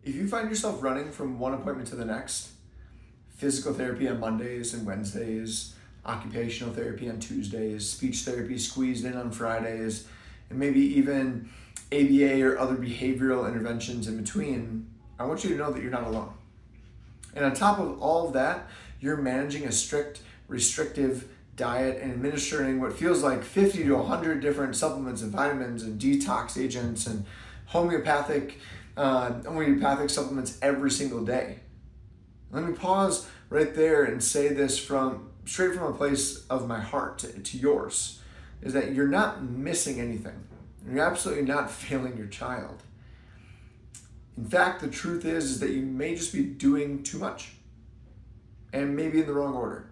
If you find yourself running from one appointment to the next, physical therapy on Mondays and Wednesdays, occupational therapy on Tuesdays, speech therapy squeezed in on Fridays, and maybe even ABA or other behavioral interventions in between, I want you to know that you're not alone. And on top of all of that, you're managing a strict, restrictive diet and administering what feels like 50 to 100 different supplements and vitamins and detox agents and homeopathic supplements every single day. Let me pause right there and say this straight from a place of my heart to yours, is that you're not missing anything. You're absolutely not failing your child. In fact, the truth is that you may just be doing too much, and maybe in the wrong order.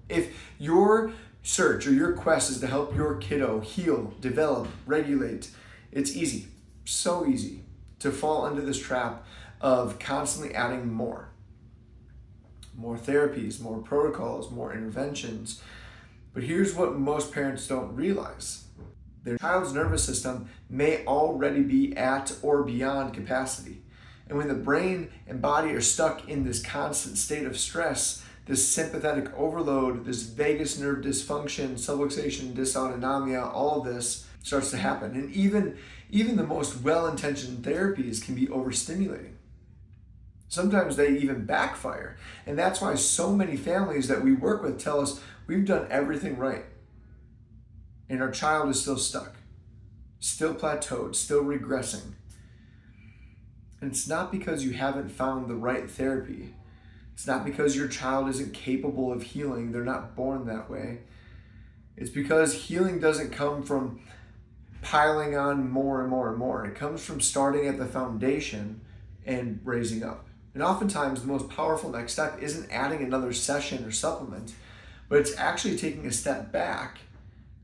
If your search or your quest is to help your kiddo heal, develop, regulate, it's easy, so easy, to fall into this trap of constantly adding more. More therapies, more protocols, more interventions. But here's what most parents don't realize. Their child's nervous system may already be at or beyond capacity. And when the brain and body are stuck in this constant state of stress, this sympathetic overload, this vagus nerve dysfunction, subluxation, dysautonomia, all of this starts to happen. And even the most well-intentioned therapies can be overstimulating. Sometimes they even backfire. And that's why so many families that we work with tell us we've done everything right. And our child is still stuck, still plateaued, still regressing. And it's not because you haven't found the right therapy. It's not because your child isn't capable of healing. They're not born that way. It's because healing doesn't come from piling on more and more and more. It comes from starting at the foundation and raising up. And oftentimes the most powerful next step isn't adding another session or supplement, but it's actually taking a step back,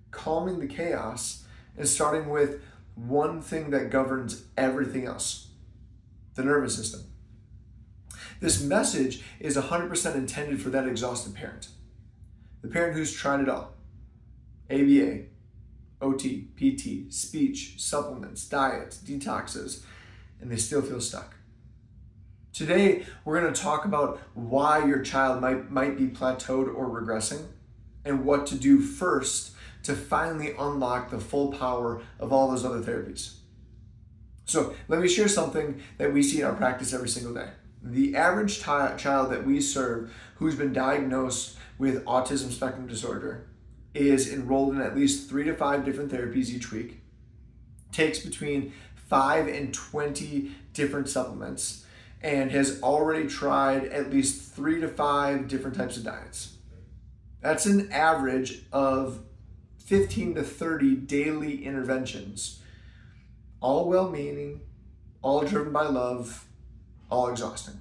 calming the chaos, and starting with one thing that governs everything else: the nervous system. This message is 100% intended for that exhausted parent. The parent who's tried it all. ABA, OT, PT, speech, supplements, diets, detoxes, and they still feel stuck. Today, we're going to talk about why your child might be plateaued or regressing, and what to do first to finally unlock the full power of all those other therapies. So let me share something that we see in our practice every single day. The average child that we serve who's been diagnosed with autism spectrum disorder is enrolled in at least 3 to 5 different therapies each week, takes between 5 and 20 different supplements, and has already tried at least 3 to 5 different types of diets. That's an average of 15 to 30 daily interventions, all well-meaning, all driven by love, all exhausting.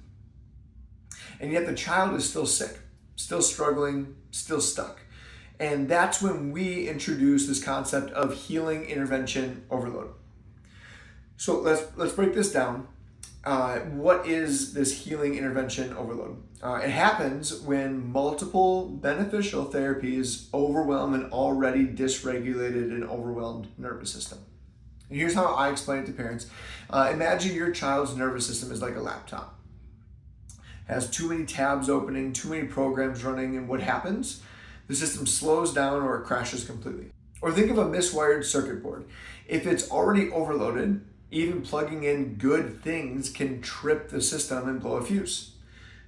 And yet the child is still sick, still struggling, still stuck. And that's when we introduce this concept of healing intervention overload. So let's break this down. What is this healing intervention overload? It happens when multiple beneficial therapies overwhelm an already dysregulated and overwhelmed nervous system. And here's how I explain it to parents. Imagine your child's nervous system is like a laptop. It has too many tabs opening, too many programs running, and what happens? The system slows down or it crashes completely. Or think of a miswired circuit board. If it's already overloaded, even plugging in good things can trip the system and blow a fuse.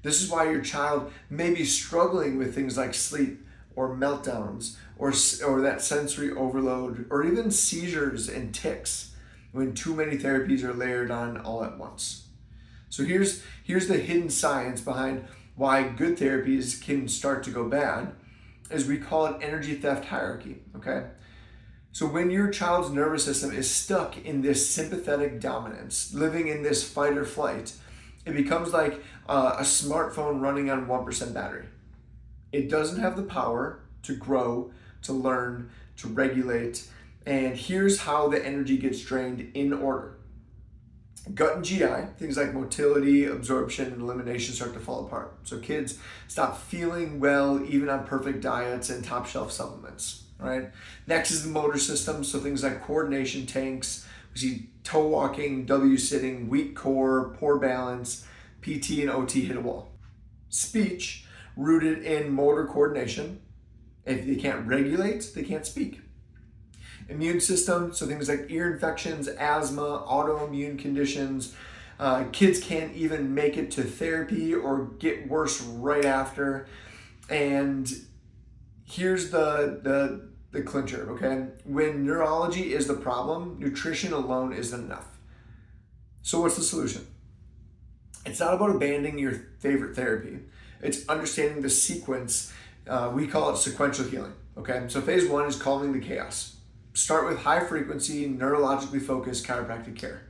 This is why your child may be struggling with things like sleep or meltdowns or that sensory overload or even seizures and tics when too many therapies are layered on all at once. So here's the hidden science behind why good therapies can start to go bad, as we call it energy theft hierarchy, okay? So when your child's nervous system is stuck in this sympathetic dominance, living in this fight or flight, it becomes like a smartphone running on 1% battery. It doesn't have the power to grow, to learn, to regulate. And here's how the energy gets drained in order. Gut and GI, things like motility, absorption, and elimination start to fall apart. So kids stop feeling well even on perfect diets and top shelf supplements, right? Next is the motor system. So things like coordination tanks, We see toe walking, W sitting, weak core, poor balance, PT and OT hit a wall. Speech, rooted in motor coordination. If they can't regulate, they can't speak. Immune system, so things like ear infections, asthma, autoimmune conditions. Kids can't even make it to therapy or get worse right after. And here's the clincher, okay? When neurology is the problem, nutrition alone isn't enough. So what's the solution? It's not about abandoning your favorite therapy. It's understanding the sequence. We call it sequential healing, okay? So phase one is calming the chaos. Start with high frequency, neurologically focused chiropractic care.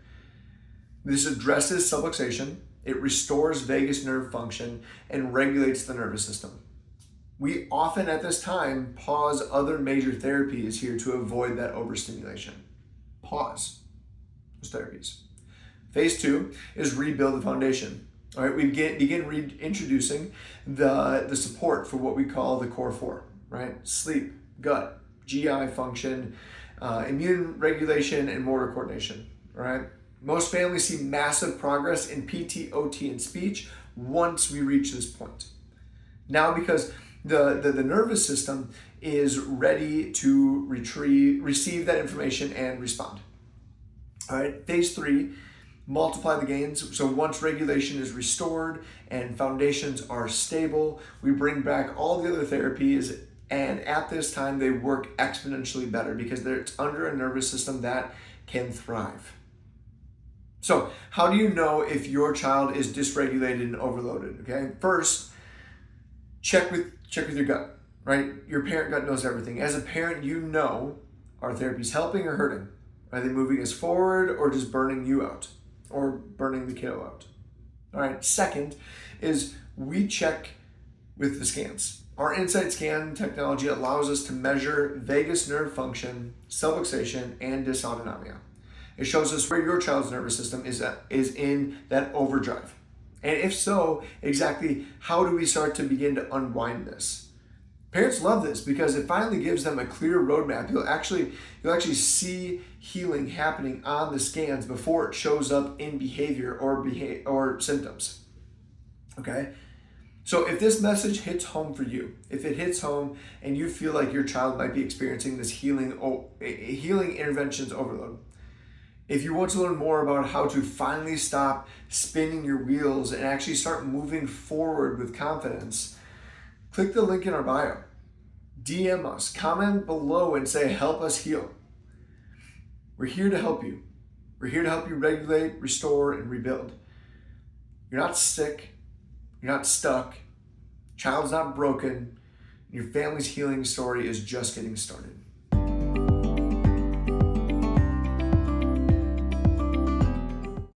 This addresses subluxation, it restores vagus nerve function, and regulates the nervous system. We often at this time pause other major therapies here to avoid that overstimulation. Pause those therapies. Phase two is rebuild the foundation. All right, we begin reintroducing the support for what we call the core four, right? Sleep, gut, GI function, immune regulation, and motor coordination, all right? Most families see massive progress in PT, OT, and speech once we reach this point. Now, because the nervous system is ready to receive that information and respond. All right, phase three, multiply the gains. So once regulation is restored and foundations are stable, we bring back all the other therapies, and at this time they work exponentially better because it's under a nervous system that can thrive. So how do you know if your child is dysregulated and overloaded? Okay, first, check with your gut, right? Your parent gut knows everything. As a parent, you know, are therapies helping or hurting? Are they moving us forward or just burning you out or burning the kiddo out? All right, second is we check with the scans. Our Insight scan technology allows us to measure vagus nerve function, subluxation, and dysautonomia. It shows us where your child's nervous system is in that overdrive. And if so, exactly how do we start to begin to unwind this? Parents love this because it finally gives them a clear roadmap. You'll actually see healing happening on the scans before it shows up in behavior or symptoms. Okay? So if this message hits home for you, if it hits home and you feel like your child might be experiencing this healing interventions overload, if you want to learn more about how to finally stop spinning your wheels and actually start moving forward with confidence, click the link in our bio. DM us, comment below and say, help us heal. We're here to help you. We're here to help you regulate, restore, and rebuild. You're not sick. You're not stuck. Child's not broken. Your family's healing story is just getting started.